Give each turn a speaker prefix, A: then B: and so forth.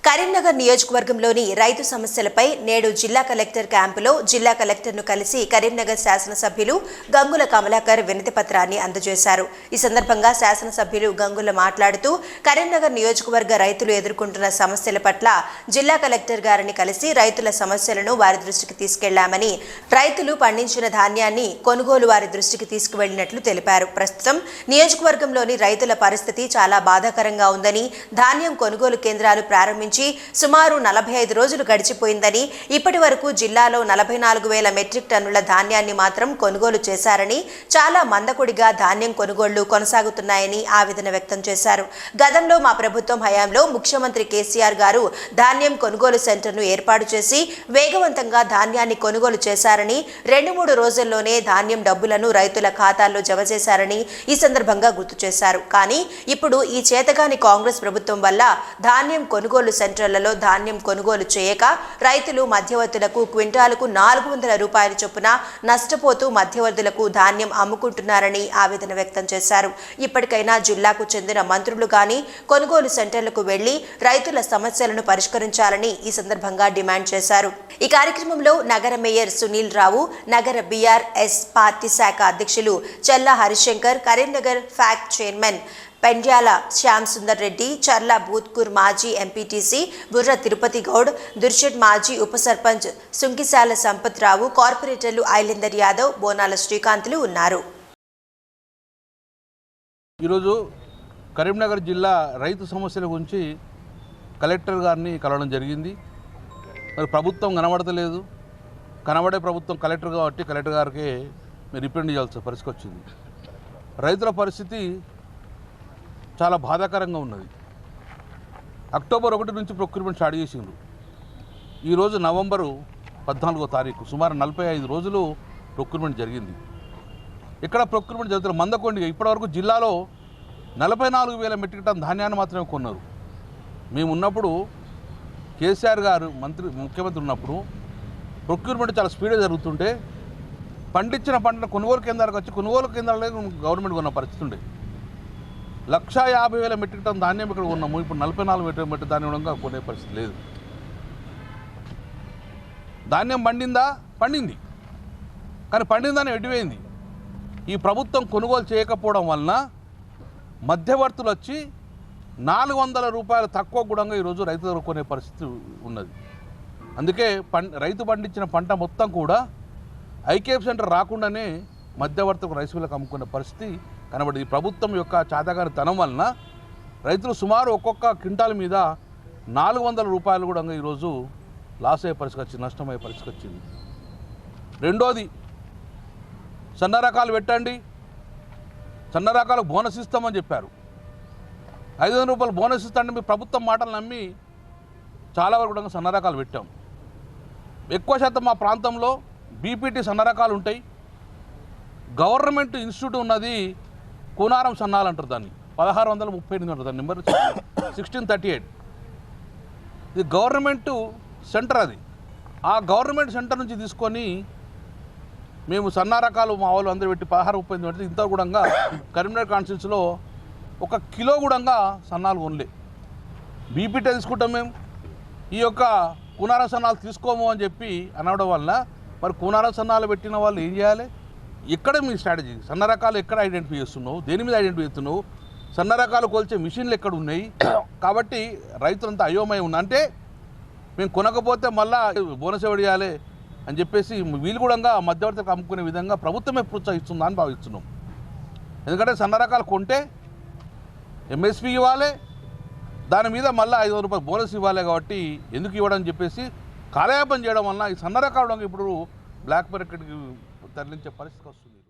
A: కరీంనగర్ నియోజకవర్గంలోని రైతు సమస్యలపై నేడు జిల్లా కలెక్టర్ క్యాంపులో జిల్లా కలెక్టర్ను కలిసి కరీంనగర్ శాసనసభ్యులు గంగుల కమలాకర్ వినతి పత్రాన్ని అందజేశారు. ఈ సందర్భంగా శాసనసభ్యులు గంగుల మాట్లాడుతూ కరీంనగర్ నియోజకవర్గ రైతులు ఎదుర్కొంటున్న సమస్యల పట్ల జిల్లా కలెక్టర్ గారిని కలిసి రైతుల సమస్యలను వారి దృష్టికి తీసుకెళ్లామని, రైతులు పండించిన ధాన్యాన్ని కొనుగోలు వారి దృష్టికి తీసుకువెళ్లినట్లు తెలిపారు. ప్రస్తుతం నియోజకవర్గంలోని రైతుల పరిస్థితి చాలా బాధాకరంగా ఉందని, ధాన్యం కొనుగోలు కేంద్రాలు ప్రారంభించి సుమారు 45 రోజులు గడిచిపోయిందని, ఇప్పటి వరకు జిల్లాలో 44,000 మెట్రిక్ టన్నుల ధాన్యాన్ని మాత్రం కొనుగోలు చేశారని, చాలా మందకొడిగా ధాన్యం కొనుగోళ్లు కొనసాగుతున్నాయని ఆవేదన వ్యక్తం చేశారు. గతంలో మా ప్రభుత్వం హయాంలో ముఖ్యమంత్రి కేసీఆర్ గారు ధాన్యం కొనుగోలు సెంటర్ను ఏర్పాటు చేసి వేగవంతంగా ధాన్యాన్ని కొనుగోలు చేశారని, 2-3 రోజుల్లోనే ధాన్యం డబ్బులను రైతుల ఖాతాల్లో జమ చేశారని ఈ సందర్భంగా గుర్తు చేశారు. కానీ ఇప్పుడు ఈ చేతగాని కాంగ్రెస్ ప్రభుత్వం వల్ల ధాన్యం కొనుగోలు సెంటర్లలో ధాన్యం కొనుగోలు చేయక రైతులు మధ్యవర్తులకు క్వింటాలకు 400 రూపాయల చొప్పున నష్టపోతూ మధ్యవర్తులకు ధాన్యం అమ్ముకుంటున్నారని ఆవేదన వ్యక్తం చేశారు. ఇప్పటికైనా జిల్లాకు చెందిన మంత్రులు గాని కొనుగోలు సెంటర్లకు వెళ్లి రైతుల సమస్యలను పరిష్కరించాలని ఈ సందర్భంగా డిమాండ్ చేశారు. ఈ కార్యక్రమంలో నగర మేయర్ సునీల్ రావు, నగర బీఆర్ఎస్ పార్టీ శాఖ అధ్యక్షులు చెల్లా హరిశంకర్, కరీంనగర్ ఫ్యాక్ట్ చైర్మన్ పెండ్యాల శ్యామ్ సుందర్ రెడ్డి, చర్ల బూత్కూర్ మాజీ ఎంపీటీసీ బుర్ర తిరుపతి గౌడ్, దుర్షెట్ మాజీ ఉప సర్పంచ్ సుంకిశాల సంపత్ రావు, కార్పొరేటర్లు ఐలేందర్ యాదవ్, బోనాల శ్రీకాంత్లు ఉన్నారు.
B: ఈరోజు కరీంనగర్ జిల్లా రైతు సమస్యల గురించి కలెక్టర్ గారిని కలవడం జరిగింది. మరి ప్రభుత్వం కనబడతలేదు, కనబడే ప్రభుత్వం కలెక్టర్ కాబట్టి కలెక్టర్ గారికి మీరు రిప్రజెంట్ చేయాల్సిన పరిస్థితి వచ్చింది. రైతుల పరిస్థితి చాలా బాధాకరంగా ఉన్నది. అక్టోబర్ 1 నుంచి ప్రొక్యూర్మెంట్ స్టార్ట్ చేసిండ్రు. ఈరోజు నవంబరు 14వ తారీఖు, సుమారు 45 రోజులు ప్రొక్యూర్మెంట్ జరిగింది. ఇక్కడ ప్రొక్యూర్మెంట్ జరుగుతున్న మందకొండిగా ఇప్పటివరకు జిల్లాలో 44,000 మెట్రిక్ టన్ ధాన్యాన్ని మాత్రమే కొన్నారు. మేము ఉన్నప్పుడు కేసీఆర్ గారు ముఖ్యమంత్రి ఉన్నప్పుడు ప్రొక్యూర్మెంట్ చాలా స్పీడ్గా జరుగుతుంటే పండించిన పంటను కొనుగోలు కేంద్రాలకు వచ్చి కొనుగోలు కేంద్రాలే గవర్నమెంట్ కొన్న పరిస్థితి ఉండే. 150,000 మెట్రిక్ టన్ ధాన్యం ఇక్కడ ఉన్నాము. ఇప్పుడు 44 మెట్రిక్ ధాన్యం కొనే పరిస్థితి లేదు. ధాన్యం పండింది, కానీ పండిందని ఎడిపోయింది. ఈ ప్రభుత్వం కొనుగోలు చేయకపోవడం వలన మధ్యవర్తులు వచ్చి 400 రూపాయలు తక్కువ కూడా ఈరోజు రైతు దగ్గర కొనే పరిస్థితి ఉన్నది. అందుకే రైతు పండించిన పంట మొత్తం కూడా ఐకేఎఫ్ సెంటర్ రాకుండానే మధ్యవర్తులకు రైస్ మిల్లకు అమ్ముకునే పరిస్థితి కనబడింది. ప్రభుత్వం యొక్క చాతగారి తనం వలన రైతులు సుమారు ఒక్కొక్క క్వింటాల్ మీద 400 రూపాయలు కూడా ఈరోజు లాస్ అయ్యే పరిస్థితి వచ్చింది, నష్టమయ్యే పరిస్థితి వచ్చింది. రెండోది, సన్న రకాలు పెట్టండి, సన్న రకాలకు బోనస్ ఇస్తామని చెప్పారు. 500 రూపాయలు బోనస్ ఇస్తాంటే మీ ప్రభుత్వం మాటలు నమ్మి చాలా వరకు కూడా సన్న రకాలు పెట్టాం. ఎక్కువ శాతం మా ప్రాంతంలో బీపీటీ సన్న రకాలు ఉంటాయి. గవర్నమెంట్ ఇన్స్టిట్యూట్ ఉన్నది కూనారం సన్నాలు అంటారు, దాన్ని 1638 ఉంటుంది, దాని నెంబర్ 1638. ఇది గవర్నమెంట్ సెంటర్. అది ఆ గవర్నమెంట్ సెంటర్ నుంచి తీసుకొని మేము సన్న రకాలు మా వాళ్ళు అందరూ పెట్టి 1638 పెడితే ఇంత కూడా కరీంనగర్ కాన్స్టిట్యూన్సీలో 1 కిలో కూడా సన్నాలు కొనలే. బీపీటీ తీసుకుంటాం మేము, ఈ యొక్క కూనారం సన్నాలు తీసుకోము అని చెప్పి అనడం వల్ల మరి కూనారం సన్నాలు పెట్టిన వాళ్ళు ఏం చేయాలి? ఎక్కడ మీ స్ట్రాటజీ? సన్న రకాలు ఎక్కడ ఐడెంటిఫై చేస్తున్నావు? దేని మీద ఐడెంటిఫై చేస్తున్నావు? సన్న రకాలు కొలిచే మిషన్లు ఎక్కడ ఉన్నాయి? కాబట్టి రైతులంతా అయోమయం ఉంది. అంటే మేము కొనకపోతే మళ్ళా బోనస్ ఎవరు చేయాలి అని చెప్పేసి వీళ్ళు కూడా మధ్యవర్తికి అమ్ముకునే విధంగా ప్రభుత్వమే ప్రోత్సహిస్తుందా అని భావిస్తున్నాం. ఎందుకంటే సన్న రకాలు కొంటే ఎంఎస్పీ ఇవ్వాలి, దాని మీద మళ్ళీ 500 రూపాయలు బోనస్ ఇవ్వాలి. కాబట్టి ఎందుకు ఇవ్వడం చెప్పేసి కాలయాపన చేయడం వలన ఈ సన్న రకాలు ఇప్పుడు బ్లాక్ మార్కెట్కి తరలించే పరిస్థితి వస్తుంది.